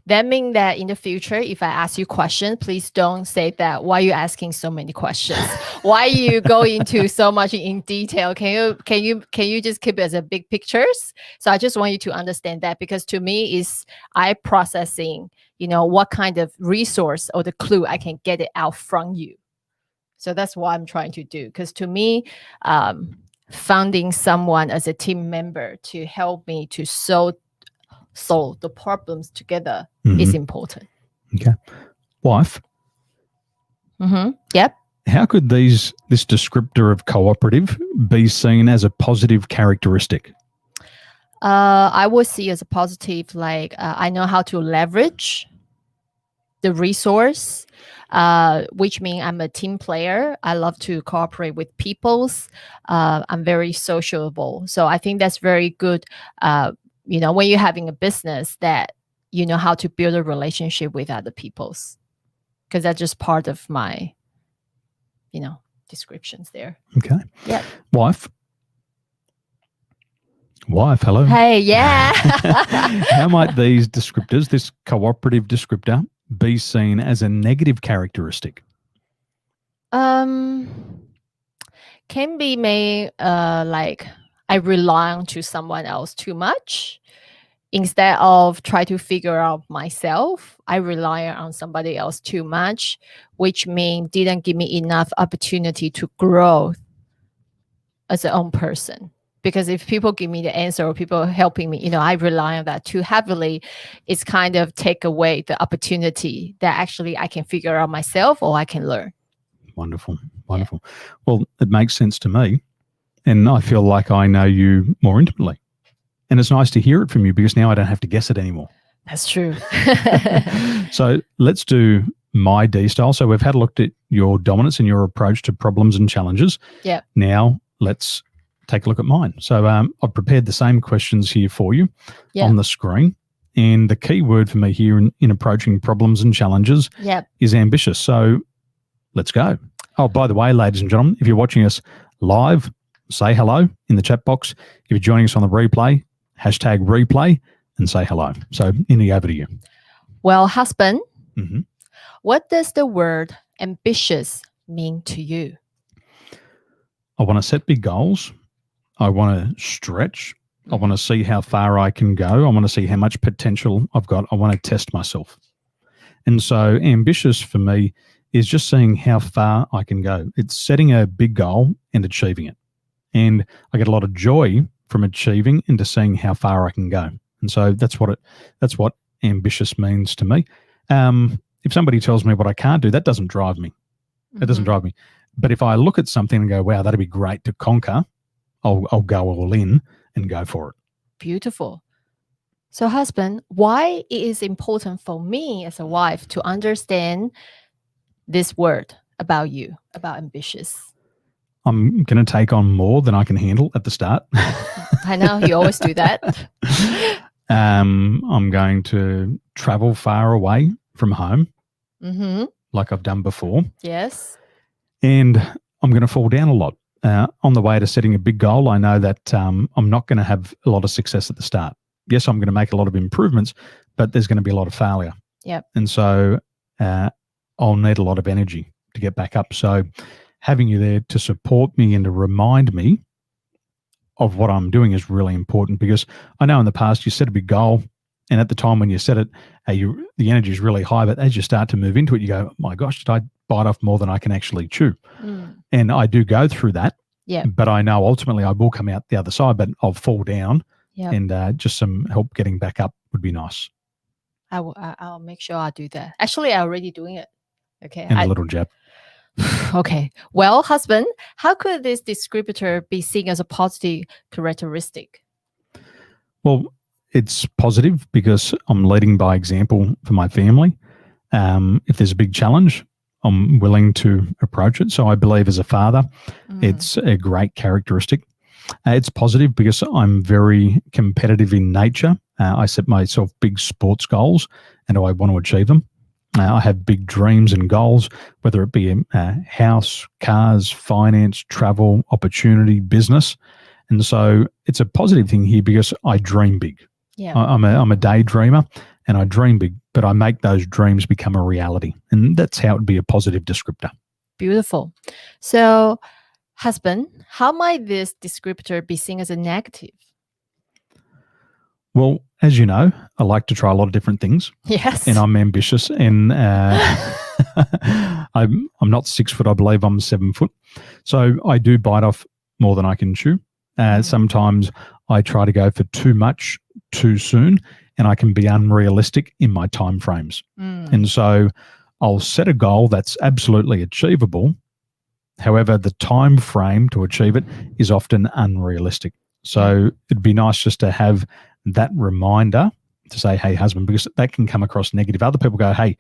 That means that in the future, if I ask you questions, please don't say that, why are you asking so many questions? Why you go into so much in detail? Can you just keep it as a big pictures? So I just want you to understand that, because to me is I processing, what kind of resource or the clue I can get it out from you. So that's what I'm trying to do. Because to me, finding someone as a team member to help me to solve the problems together is important. Okay. Wife, Yep. how could this descriptor of cooperative be seen as a positive characteristic? I would see as a positive, like I know how to leverage the resource, which means I'm a team player. I love to cooperate with peoples. I'm very sociable. So I think that's very good. When you're having a business, that you know how to build a relationship with other peoples, because that's just part of my, descriptions there. Okay. Yeah. Wife, hello. Hey, yeah. How might these descriptors, this cooperative descriptor, be seen as a negative characteristic? Can be made like I rely on to someone else too much. Instead of try to figure out myself, I rely on somebody else too much, which means didn't give me enough opportunity to grow as a own person. Because if people give me the answer or people helping me, I rely on that too heavily. It's kind of take away the opportunity that actually I can figure out myself or I can learn. Wonderful. Wonderful. Yeah. Well, it makes sense to me. And I feel like I know you more intimately. And it's nice to hear it from you, because now I don't have to guess it anymore. That's true. So let's do my D style. So we've had a look at your dominance and your approach to problems and challenges. Yeah. Now let's take a look at mine. So I've prepared the same questions here for you on the screen. And the key word for me here in approaching problems and challenges is ambitious. So let's go. Oh, by the way, ladies and gentlemen, if you're watching us live, say hello in the chat box. If you're joining us on the replay, #replay and say hello. So, Nini, over to you. Well, husband, what does the word ambitious mean to you? I want to set big goals. I want to stretch. I want to see how far I can go. I want to see how much potential I've got. I want to test myself. And so ambitious for me is just seeing how far I can go. It's setting a big goal and achieving it. And I get a lot of joy from achieving into seeing how far I can go. And so that's what ambitious means to me. If somebody tells me what I can't do, that doesn't drive me. It doesn't drive me. But if I look at something and go, wow, that'd be great to conquer, I'll go all in and go for it. Beautiful. So husband, why it is important for me as a wife to understand this word about you, about ambitious? I'm going to take on more than I can handle at the start. I know you always do that. I'm going to travel far away from home, Mm-hmm. like I've done before. Yes. And I'm going to fall down a lot. On the way to setting a big goal, I know that I'm not going to have a lot of success at the start. Yes, I'm going to make a lot of improvements, but there's going to be a lot of failure. Yep. And so I'll need a lot of energy to get back up. So having you there to support me and to remind me of what I'm doing is really important, because I know in the past you set a big goal, and at the time when you set it, the energy is really high, but as you start to move into it, you go, my gosh, did I bite off more than I can actually chew? And I do go through that, but I know ultimately I will come out the other side, but I'll fall down, and just some help getting back up would be nice. I'll make sure I do that. Actually, I'm already doing it. Okay. And a little jab. Okay. Well, husband, how could this descriptor be seen as a positive characteristic? Well, it's positive because I'm leading by example for my family. If there's a big challenge, I'm willing to approach it. So I believe as a father, it's a great characteristic. It's positive because I'm very competitive in nature. I set myself big sports goals and I want to achieve them. I have big dreams and goals, whether it be a house, cars, finance, travel, opportunity, business. And so it's a positive thing here because I dream big. Yeah. I'm a daydreamer and I dream big, but I make those dreams become a reality. And that's how it would be a positive descriptor. Beautiful. So, husband, how might this descriptor be seen as a negative? Well, as you know, I like to try a lot of different things. Yes. And I'm ambitious, and I'm not 6 foot, I believe I'm 7 foot. So I do bite off more than I can chew. Sometimes I try to go for too much too soon, and I can be unrealistic in my time frames. And so I'll set a goal that's absolutely achievable. However, the time frame to achieve it is often unrealistic. So it'd be nice just to have that reminder to say, hey, husband, because that can come across negative. Other people go, hey,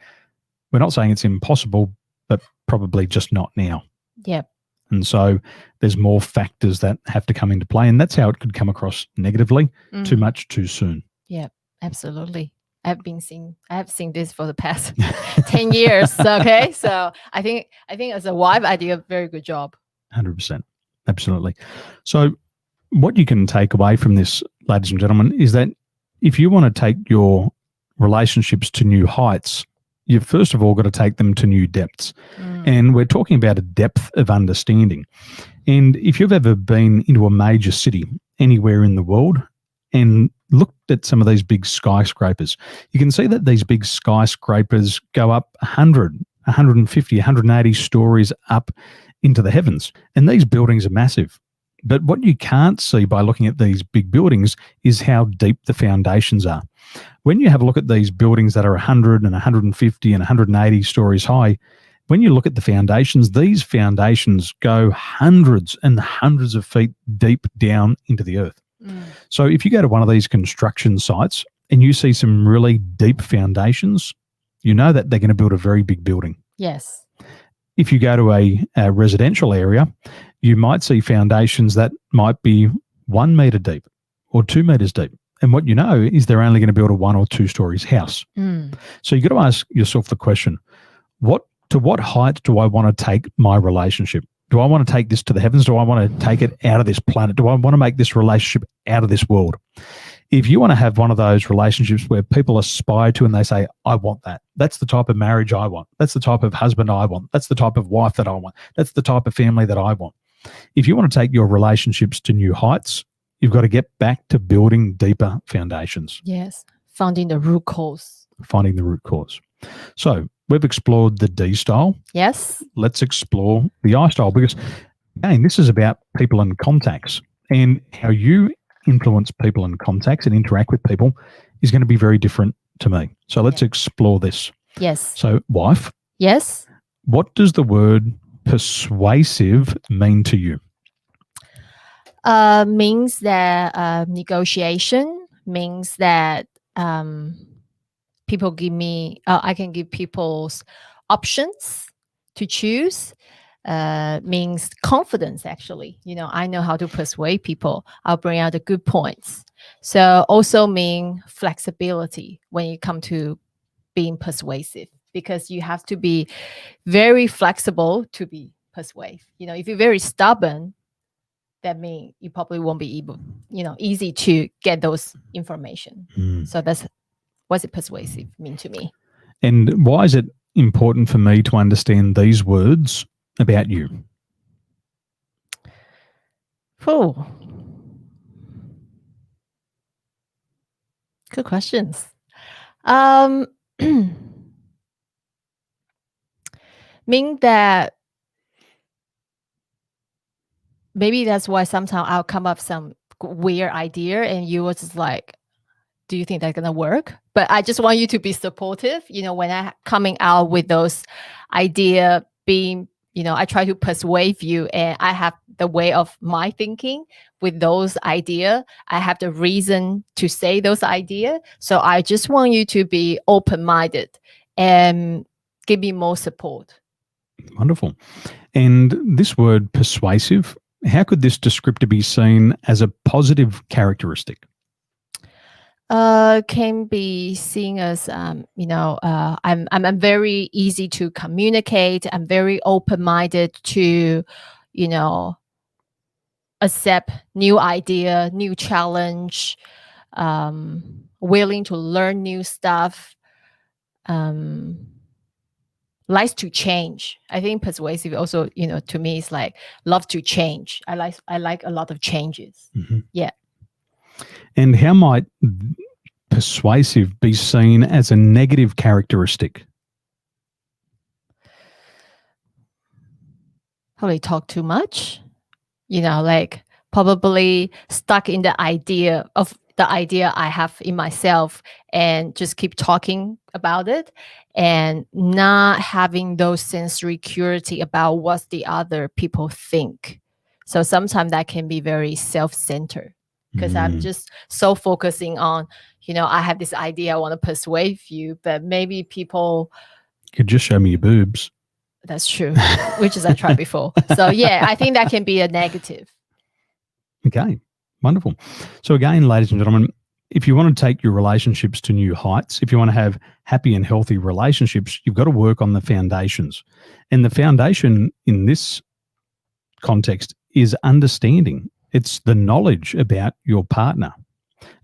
we're not saying it's impossible, but probably just not now. Yep. And so there's more factors that have to come into play. And that's how it could come across negatively, too much, too soon. Yeah, absolutely. I have seen this for the past 10 years. Okay. So I think as a wife, I did a very good job. 100%. Absolutely. So what you can take away from this, ladies and gentlemen, is that if you want to take your relationships to new heights, you've first of all got to take them to new depths. And we're talking about a depth of understanding. And if you've ever been into a major city anywhere in the world and looked at some of these big skyscrapers, you can see that these big skyscrapers go up 100, 150, 180 stories up into the heavens. And these buildings are massive. But what you can't see by looking at these big buildings is how deep the foundations are. When you have a look at these buildings that are 100 and 150 and 180 stories high, when you look at the foundations, these foundations go hundreds and hundreds of feet deep down into the earth. So if you go to one of these construction sites and you see some really deep foundations, you know that they're going to build a very big building. Yes. If you go to a residential area, you might see foundations that might be 1 meter deep or 2 meters deep. And what you know is they're only going to build a 1 or 2 stories house. So you've got to ask yourself the question, to what height do I want to take my relationship? Do I want to take this to the heavens? Do I want to take it out of this planet? Do I want to make this relationship out of this world? If you want to have one of those relationships where people aspire to and they say, I want that. That's the type of marriage I want. That's the type of husband I want. That's the type of wife that I want. That's the type of family that I want. If you want to take your relationships to new heights, you've got to get back to building deeper foundations. Yes. Finding the root cause. Finding the root cause. So we've explored the D style. Yes. Let's explore the I style, because again, this is about people and contacts, and how you influence people and contacts and interact with people is going to be very different to me. So let's explore this. Yes. So wife. Yes. What does the word persuasive mean to you? Means that negotiation, means that people give me, I can give people's options to choose. means confidence, actually. I know how to persuade people. I'll bring out the good points. So also mean flexibility when you come to being persuasive, because you have to be very flexible to be persuasive. If you're very stubborn, that means you probably won't be able, easy to get those information. So that's what's it persuasive mean to me. And why is it important for me to understand these words about you? Oh, good questions. Mean that maybe that's why sometimes I'll come up some weird idea and you were just like, do you think that's gonna work? But I just want you to be supportive. When I coming out with those idea, being, I try to persuade you, and I have the way of my thinking with those idea. I have the reason to say those idea. So I just want you to be open-minded and give me more support. Wonderful. And this word persuasive, how could this descriptor be seen as a positive characteristic? Can be seen as I'm very easy to communicate. I'm very open-minded to accept new idea, new challenge, willing to learn new stuff, likes to change. I think persuasive also, to me, is like love to change. I like a lot of changes. Mm-hmm. Yeah. And how might persuasive be seen as a negative characteristic? Probably talk too much, like probably stuck in the idea I have in myself and just keep talking about it and not having those sensory curiosity about what the other people think. So sometimes that can be very self-centered, because I'm just so focusing on, I have this idea, I want to persuade you, but maybe people could just show me your boobs. That's true, which is I tried before. So yeah, I think that can be a negative. Okay, wonderful. So again, ladies and gentlemen, if you want to take your relationships to new heights, if you want to have happy and healthy relationships, you've got to work on the foundations. And the foundation in this context is understanding. It's the knowledge about your partner.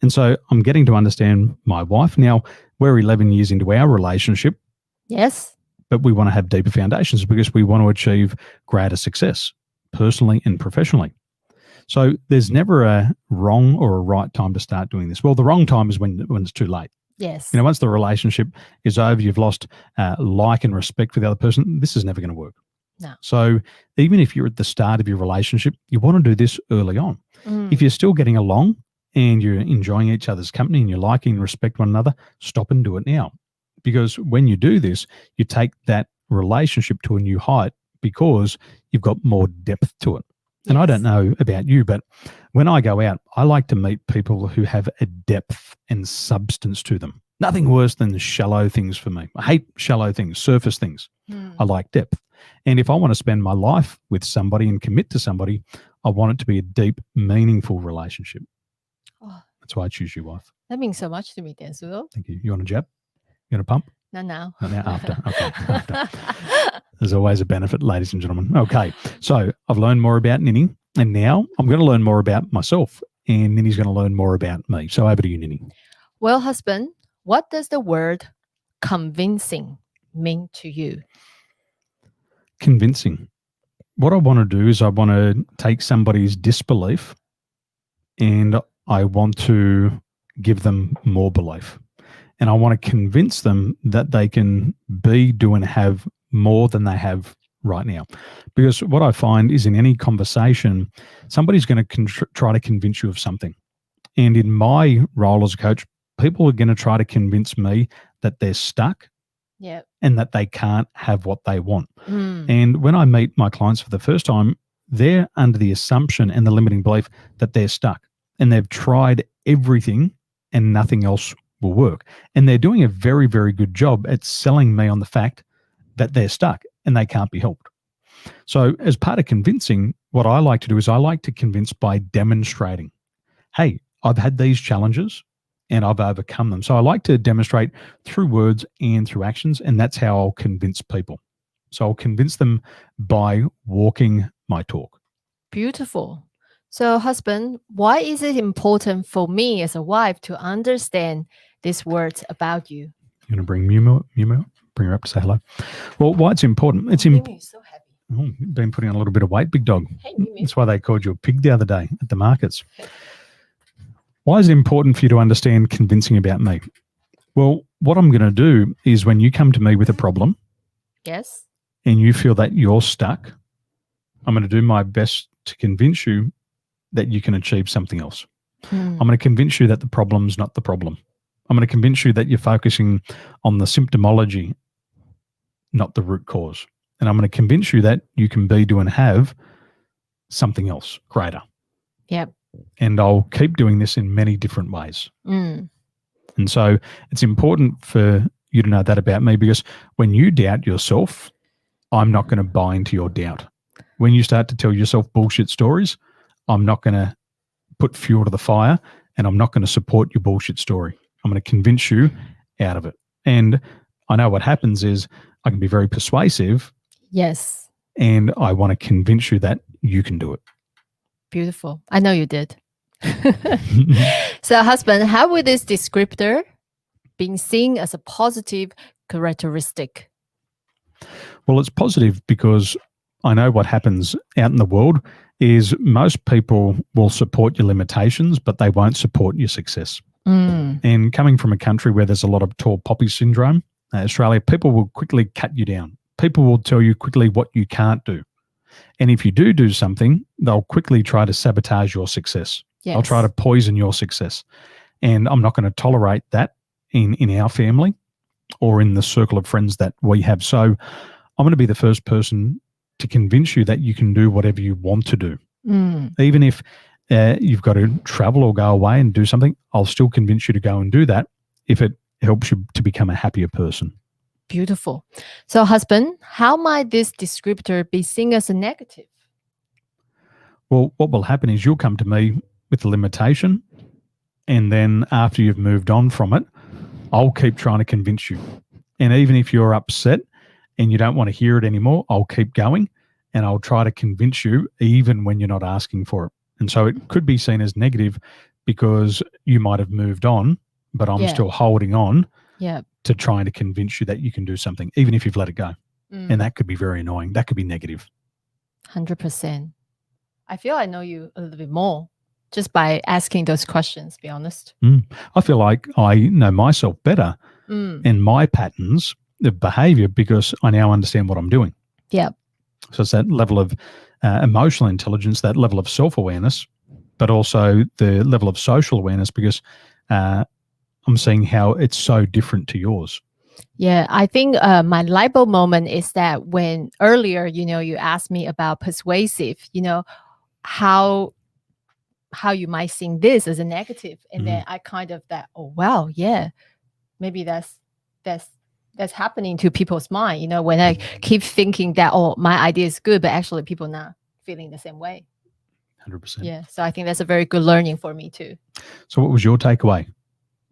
And so I'm getting to understand my wife. Now, we're 11 years into our relationship. Yes. But we want to have deeper foundations because we want to achieve greater success personally and professionally. So there's never a wrong or a right time to start doing this. Well, the wrong time is when it's too late. Yes. Once the relationship is over, you've lost like and respect for the other person, this is never going to work. No. So even if you're at the start of your relationship, you want to do this early on. If you're still getting along and you're enjoying each other's company and you're liking and respect one another, stop and do it now. Because when you do this, you take that relationship to a new height because you've got more depth to it. Yes. And I don't know about you, but when I go out, I like to meet people who have a depth and substance to them. Nothing worse than shallow things for me. I hate shallow things, surface things. I like depth. And if I want to spend my life with somebody and commit to somebody, I want it to be a deep, meaningful relationship. Oh, that's why I choose you, wife. That means so much to me, Densudo. Thank you. You want a jab? You want a pump? Not now. Not now, after. Okay, after. There's always a benefit, ladies and gentlemen. Okay, so I've learned more about Ninny, and now I'm going to learn more about myself, and Ninny's going to learn more about me. So over to you, Ninny. Well, husband, what does the word convincing mean to you? Convincing. What I want to do is I want to take somebody's disbelief and I want to give them more belief. And I want to convince them that they can be, do, and have more than they have right now. Because what I find is in any conversation, somebody's going to try to convince you of something. And in my role as a coach, people are going to try to convince me that they're stuck. Yep. And that they can't have what they want. And when I meet my clients for the first time, they're under the assumption and the limiting belief that they're stuck and they've tried everything and nothing else will work. And they're doing a very, very good job at selling me on the fact that they're stuck and they can't be helped. So as part of convincing, what I like to do is I like to convince by demonstrating. Hey, I've had these challenges and I've overcome them. So I like to demonstrate through words and through actions, and that's how I'll convince people. So I'll convince them by walking my talk. Beautiful. So, husband, why is it important for me as a wife to understand these words about you? You want to bring Miu up? Bring her up to say hello. Well, why it's important? It's Miu is so happy. Oh, you've been putting on a little bit of weight, big dog. Hey, Miu. That's why they called you a pig the other day at the markets. Why is it important for you to understand convincing about me? Well, what I'm going to do is when you come to me with a problem Yes. and you feel that you're stuck, I'm going to do my best to convince you that you can achieve something else. I'm going to convince you that the problem's not the problem. I'm going to convince you that you're focusing on the symptomology, not the root cause. And I'm going to convince you that you can be, do, and have something else greater. Yep. And I'll keep doing this in many different ways. Mm. And so it's important for you to know that about me, because when you doubt yourself, I'm not going to buy into your doubt. When you start to tell yourself bullshit stories, I'm not going to put fuel to the fire, and I'm not going to support your bullshit story. I'm going to convince you out of it. And I know what happens is I can be very persuasive. Yes. And I want to convince you that you can do it. Beautiful. I know you did. So, husband, how will this descriptor being seen as a positive characteristic? Well, it's positive because I know what happens out in the world is most people will support your limitations, but they won't support your success. And coming from a country where there's a lot of tall poppy syndrome, Australia, people will quickly cut you down. People will tell you quickly what you can't do. And if you do something, they'll quickly try to sabotage your success. Yes. They'll try to poison your success. And I'm not going to tolerate that in our family or in the circle of friends that we have. So I'm going to be the first person to convince you that you can do whatever you want to do. Even if you've got to travel or go away and do something, I'll still convince you to go and do that if it helps you to become a happier person. Beautiful. So, husband, how might this descriptor be seen as a negative? Well, what will happen is you'll come to me with a limitation, and then after you've moved on from it, I'll keep trying to convince you. And even if you're upset and you don't want to hear it anymore, I'll keep going and I'll try to convince you even when you're not asking for it. And so it could be seen as negative because you might have moved on, but I'm still holding on to trying to convince you that you can do something, even if you've let it go. And that could be very annoying. That could be negative. 100%. I feel I know you a little bit more just by asking those questions, to be honest. I feel like I know myself better and my patterns of behavior because I now understand what I'm doing. Yeah. So it's that level of emotional intelligence, that level of self-awareness, but also the level of social awareness because I'm seeing how it's so different to yours. Yeah, I think my light bulb moment is that when earlier, you asked me about persuasive, how you might see this as a negative, and then I kind of that, oh wow, yeah, maybe that's happening to people's mind. When I keep thinking that, oh, my idea is good, but actually people not feeling the same way. 100%. Yeah, so I think that's a very good learning for me too. So, what was your takeaway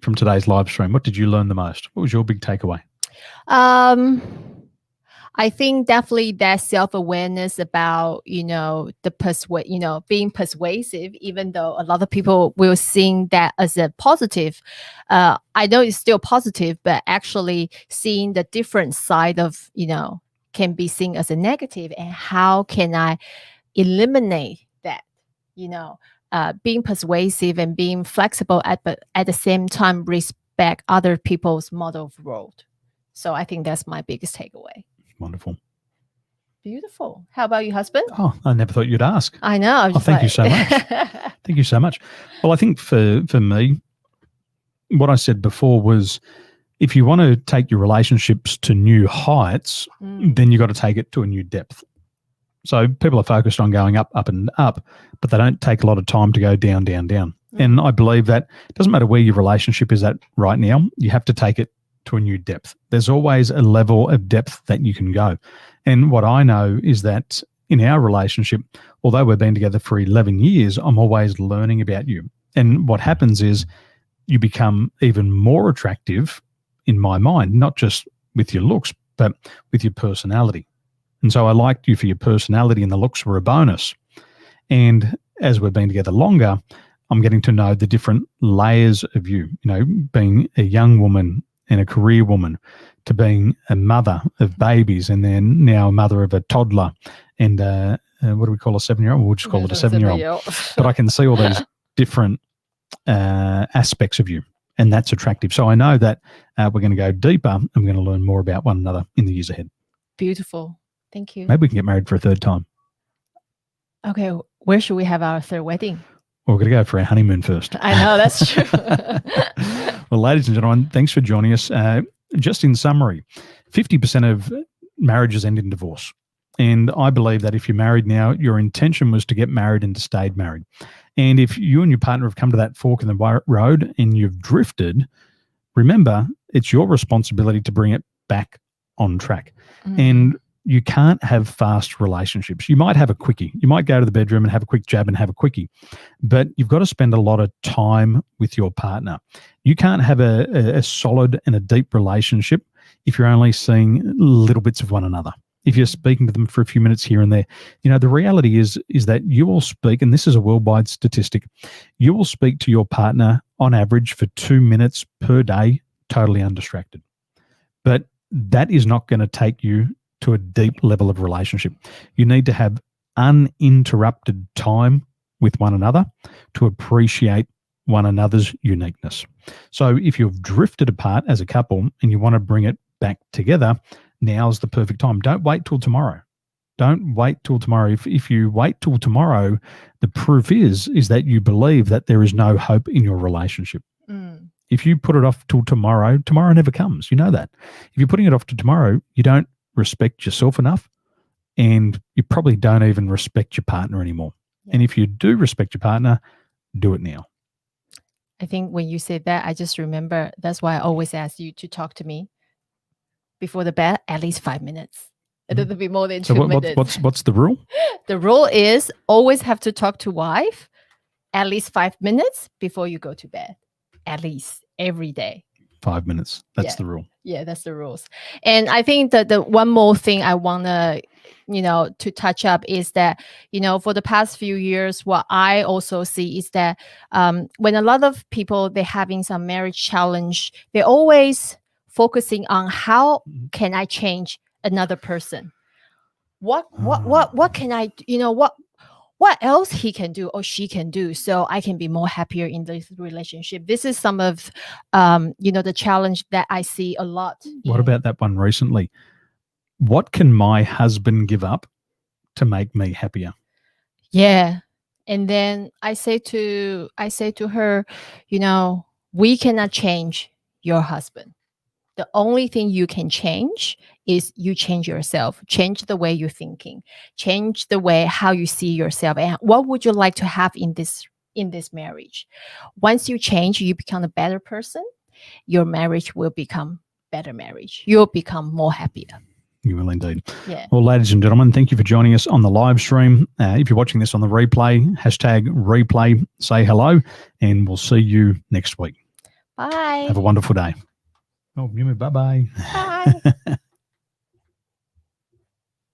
from today's live stream? What did you learn the most? What was your big takeaway? I think definitely that self-awareness about, being persuasive, even though a lot of people will see that as a positive. I know it's still positive, but actually seeing the different side of, can be seen as a negative, and how can I eliminate that, being persuasive and being flexible but at the same time respect other people's model of world. So I think that's my biggest takeaway. Wonderful. Beautiful. How about you, husband? Oh, I never thought you'd ask. I know. Thank you so much. Thank you so much. Well, I think for me, what I said before was if you want to take your relationships to new heights, then you got to take it to a new depth. So people are focused on going up, up and up, but they don't take a lot of time to go down, down, down. And I believe that it doesn't matter where your relationship is at right now, you have to take it to a new depth. There's always a level of depth that you can go. And what I know is that in our relationship, although we've been together for 11 years, I'm always learning about you. And what happens is you become even more attractive in my mind, not just with your looks, but with your personality. And so I liked you for your personality, and the looks were a bonus. And as we've been together longer, I'm getting to know the different layers of you, being a young woman and a career woman, to being a mother of babies, and then now a mother of a toddler, and what do we call a 7-year-old? We'll just call it a 7-year-old. But I can see all these different aspects of you, and that's attractive. So I know that we're going to go deeper, and we're going to learn more about one another in the years ahead. Beautiful. Thank you. Maybe we can get married for a third time. Okay, where should we have our third wedding? Well, we're going to go for our honeymoon first. I know, that's true. Well, ladies and gentlemen, thanks for joining us. Just in summary, 50% of marriages end in divorce. And I believe that if you're married now, your intention was to get married and to stay married. And if you and your partner have come to that fork in the road and you've drifted, remember, it's your responsibility to bring it back on track. And you can't have fast relationships. You might have a quickie. You might go to the bedroom and have a quick jab and have a quickie, but you've got to spend a lot of time with your partner. You can't have a solid and a deep relationship if you're only seeing little bits of one another. If you're speaking to them for a few minutes here and there, the reality is that you will speak, and this is a worldwide statistic, you will speak to your partner on average for 2 minutes per day, totally undistracted. But that is not going to take you to a deep level of relationship. You need to have uninterrupted time with one another to appreciate one another's uniqueness. So if you've drifted apart as a couple and you want to bring it back together, now's the perfect time. Don't wait till tomorrow. Don't wait till tomorrow. If you wait till tomorrow, the proof is that you believe that there is no hope in your relationship. If you put it off till tomorrow, tomorrow never comes. You know that. If you're putting it off to tomorrow, you don't respect yourself enough, and you probably don't even respect your partner anymore. Yeah. And if you do respect your partner, do it now. I think when you said that, I just remember that's why I always ask you to talk to me before the bed at least 5 minutes. It doesn't be more than 2 minutes. What's the rule? The rule is always have to talk to wife at least 5 minutes before you go to bed. At least every day. 5 minutes. That's the rule. Yeah, that's the rules. And I think that the one more thing I want to, to touch up is that, for the past few years, what I also see is that when a lot of people, they're having some marriage challenge, they're always focusing on how can I change another person? What can I, what else he can do or she can do so I can be more happier in this relationship. This is some of, the challenge that I see a lot. What about that one recently? What can my husband give up to make me happier? Yeah. And then I say to her, we cannot change your husband. The only thing you can change is you change yourself, change the way you're thinking, change the way how you see yourself, and what would you like to have in this marriage. Once you change, you become a better person. Your marriage will become better marriage. You'll become more happier. You will indeed. Yeah. Well, ladies and gentlemen, thank you for joining us on the live stream. If you're watching this on the replay, #replay, say hello, and we'll see you next week. Bye. Have a wonderful day. Oh, bye-bye. Bye.